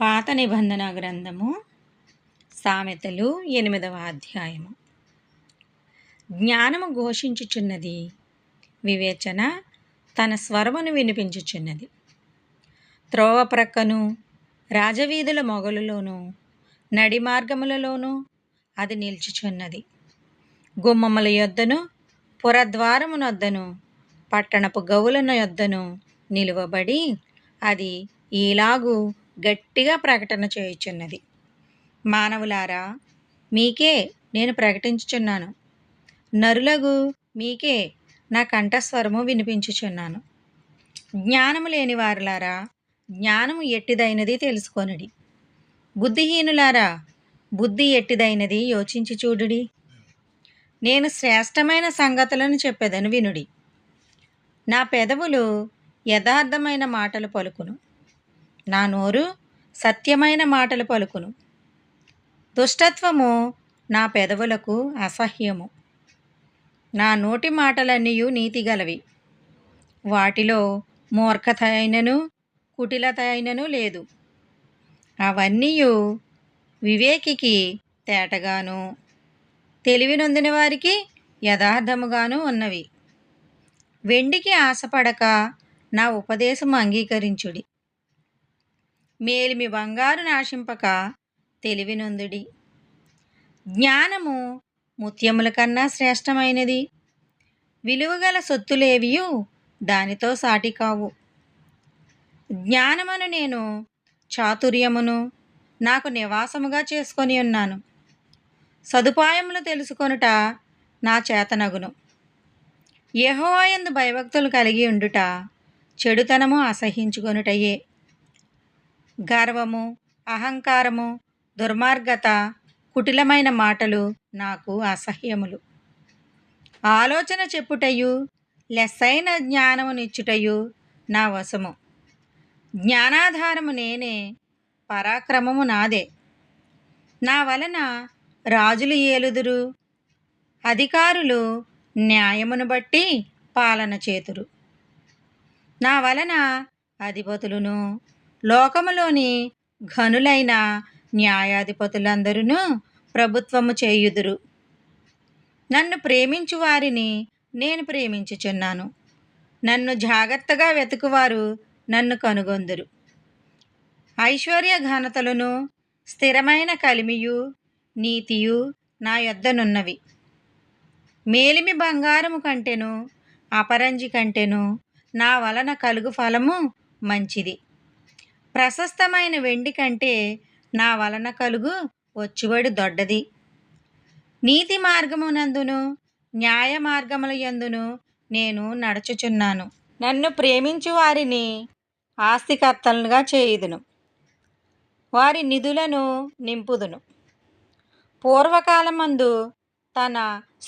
పాత నిబంధన గ్రంథము సామెతలు 8వ అధ్యాయము. జ్ఞానము ఘోషించుచున్నది, వివేచన తన స్వరమును వినిపించుచున్నది. త్రోవ ప్రక్కను, రాజవీధుల మొగలులోను, నడి మార్గములలోనూ అది నిల్చుచున్నది. గుమ్మముల యొద్దను, పురద్వారమునొద్దను, పట్టణపు గవుల యొద్దను నిలువబడి అది ఈలాగు గట్టిగా ప్రకటన చేయుచున్నది. మానవులారా, మీకే నేను ప్రకటించుచున్నాను, నరులగు మీకే నా కంఠస్వరము వినిపించుచున్నాను. జ్ఞానము లేని వారులారా, జ్ఞానము ఎట్టిదైనది తెలుసుకొనుడి. బుద్ధిహీనులారా, బుద్ధి ఎట్టిదైనది యోచించి చూడుడి. నేను శ్రేష్టమైన సంగతులను చెప్పెదను, వినుడి. నా పెదవులు యథార్థమైన మాటలు పలుకును, నా నోరు సత్యమైన మాటలు పలుకును. దుష్టత్వము నా పెదవులకు అసహ్యము. నా నోటి మాటలన్నీయు నీతిగలవి. వాటిలో మూర్ఖత అయినను కుటిలత అయినను లేదు. అవన్నీయు వివేకికి తేటగాను, తెలివి నొందిన వారికి యథార్థముగాను ఉన్నవి. వెండికి ఆశపడక నా ఉపదేశము అంగీకరించుడి. మేలిమి బంగారు నాశింపక తెలివి నొందుడి. జ్ఞానము ముత్యముల కన్నా శ్రేష్టమైనది. విలువగల సొత్తులేవియు దానితో సాటి కావు. జ్ఞానమును నేను చాతుర్యమును నాకు నివాసముగా చేసుకొని ఉన్నాను. సదుపాయములు తెలుసుకొనుట నా చేతనగును. యెహోవా యందు భయభక్తులు కలిగి ఉండుట చెడుతనము అసహ్యించుకొనుటయే. గర్వము, అహంకారము, దుర్మార్గత, కుటిలమైన మాటలు నాకు అసహ్యములు. ఆలోచన చెప్పుటయు లెస్సైన జ్ఞానమునిచ్చుటయు నా వశము. జ్ఞానాధారము నేనే, పరాక్రమము నాదే. నా వలన రాజులు ఏలుదురు, అధికారులు న్యాయమును బట్టి పాలన చేతురు. నా వలన అధిపతులను, లోకములోని ఘనులైన న్యాయాధిపతులందరూ ప్రభుత్వము చేయుదురు. నన్ను ప్రేమించు వారిని నేను ప్రేమించుచున్నాను. నన్ను జాగ్రత్తగా వెతుకువారు నన్ను కనుగొందురు. ఐశ్వర్య ఘనతలను, స్థిరమైన కలిమియు, నీతియు నా యొద్దనున్నవి. మేలిమి బంగారము కంటెను, అపరంజి కంటెను నా వలన కలుగు ఫలము మంచిది. ప్రశస్తమైన వెండి కంటే నా వలన కలుగు వచ్చుబడి దొడ్డది. నీతి మార్గమునందును న్యాయ మార్గముల యందును నేను నడుచుచున్నాను. నన్ను ప్రేమించు వారిని ఆస్తికర్తలుగా చేయుదును, వారి నిధులను నింపుదును. పూర్వకాలమందు తన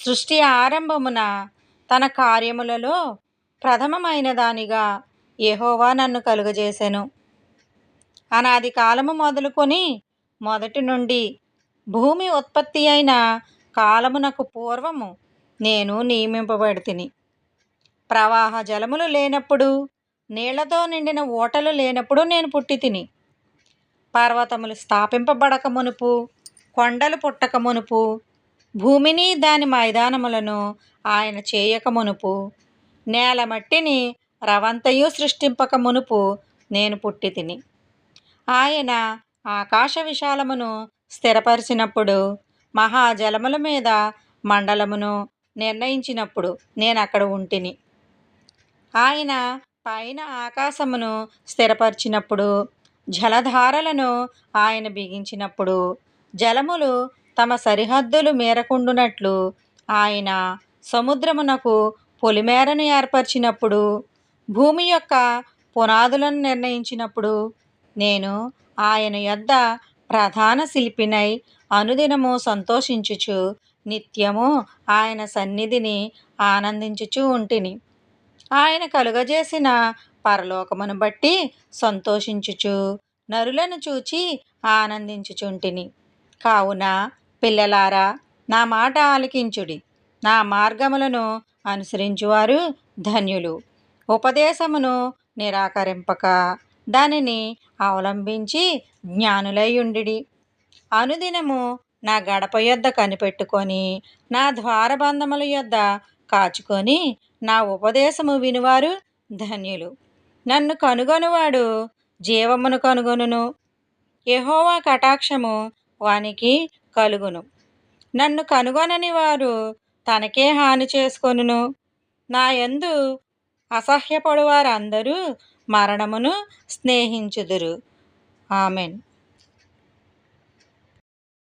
సృష్టి ఆరంభమున తన కార్యములలో ప్రథమమైన దానిగా యెహోవా నన్ను కలుగజేసెను. అనాది కాలము మొదలుకొని మొదటి నుండి భూమి ఉత్పత్తి అయిన కాలమునకు పూర్వము నేను నియమింపబడితిని. ప్రవాహ జలములు లేనప్పుడు, నీళ్లతో నిండిన ఊటలు లేనప్పుడు నేను పుట్టితిని. పర్వతములు స్థాపింపబడక మునుపు, కొండలు పుట్టక మునుపు, భూమిని దాని మైదానములను ఆయన చేయక మునుపు, నేల మట్టిని రవంతయు సృష్టింపక మునుపు నేను పుట్టితిని. ఆయన ఆకాశ విశాలమును స్థిరపరిచినప్పుడు, మహాజలముల మీద మండలమును నిర్ణయించినప్పుడు నేను అక్కడ ఉంటిని. ఆయన పైన ఆకాశమును స్థిరపరిచినప్పుడు, జలధారలను ఆయన బిగించినప్పుడు, జలములు తమ సరిహద్దులు మేరకుండునట్లు ఆయన సముద్రమునకు పొలిమేరను ఏర్పరిచినప్పుడు, భూమి యొక్క పునాదులను నిర్ణయించినప్పుడు, నేను ఆయన యొద్ద ప్రధాన శిల్పినై అనుదినము సంతోషించుచు నిత్యము ఆయన సన్నిధిని ఆనందించుచు ఉంటిని. ఆయన కలుగజేసిన పరలోకమును బట్టి సంతోషించుచు నరులను చూచి ఆనందించుచుంటిని. కావున పిల్లలారా, నా మాట ఆలకించుడి. నా మార్గములను అనుసరించువారు ధన్యులు. ఉపదేశమును నిరాకరింపక దానిని అవలంబించి జ్ఞానులైయుండిడి. అనుదినము నా గడప యొద్ద కనిపెట్టుకొని నా ద్వారబంధముల యొద్ద కాచుకొని నా ఉపదేశము వినువారు ధన్యులు. నన్ను కనుగొనువాడు జీవమును కనుగొనును. యెహోవా కటాక్షము వానికి కలుగును. నన్ను కనుగొనని వారు తనకే హాని చేసుకొనును. నా యందు అసహ్యపడు వారందరూ మరణమును స్నేహించుదురు. ఆమెన్.